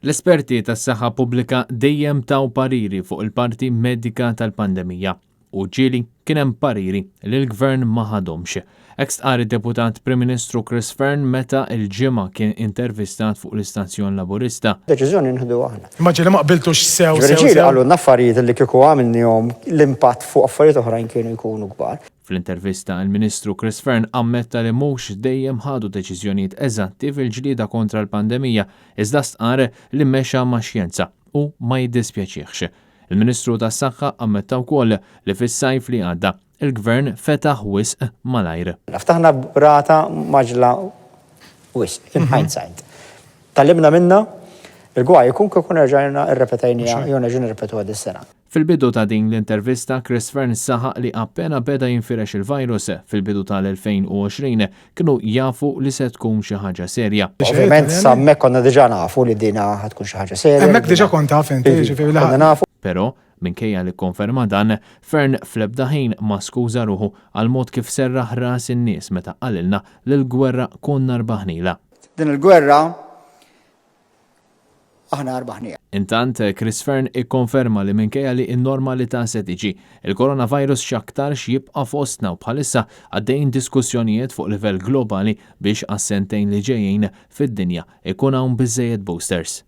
L-esperti tas-saħħa pubblika dejjem taw pariri fuq il-parti medika tal-pandemija u ġieli kien hemm pariri li l-gvern ma ħadhomx. Hekk stqar id-deputat Prim Ministru Chris Fearn meta l-ġimgħa kien intervistat fuq l-istazzjon Laburista. Deċiżjoni nħdu aħna. Immaġini ma qbiltux sew. Ġieli qalu n-affarijiet li kieku għamilnihom l-impatt fuq affarijiet oħrajn kienu jkunu kbar. Fl-intervista il-Ministru Chris Fearn ammetta li mhux dejjem ħadu deċiżjonijiet eżatti fil-ġlieda kontra l-pandemija iżda stqar li mexa ma' xjenza u ma jiddispjaċihx. Il-Ministru tas-Saħħa ammetta wkoll li fis-sajf li għadda il-Gvern fetaħ wisq malajr. Ftaħna brata maġla wisq, in hindsight. Tallimna minna, il-gwaj jkun kikun rġajna irrepetajnija, jew nerġgħu nirrepetuha dis-sena. Fil-bidu ta' din l-intervista, Chris Fearn saħaq li appena beda jinfirex il-virus fil-bidu tal-2020 kienu jafu li se tkun xi ħaġa serja. Ovvjament sa hemmhekk konna diġà nafu li dina ħatkun xi ħaġa serja. Hemmhekk diġà kont taf inti, ġifieri nafu. Però minkejja li konferma dan, Fearn fl-ebda ħin ma skuża ruħu għal mod kif serraħ ras in-nies meta qalilna li l-gwerra konna rbaħnila. Din il-gwerra aħna rbaħnija. Intant, Chris Fearn ikkonferma li minkejja li n-normalità se tiġi, il-coronavirus x'aktarx jibqa' fostna u bħalissa għaddejjin diskussjonijiet fuq livell globali biex għas-sentejn li ġejjin fid-dinja ikun hawn biżżejjed boosters.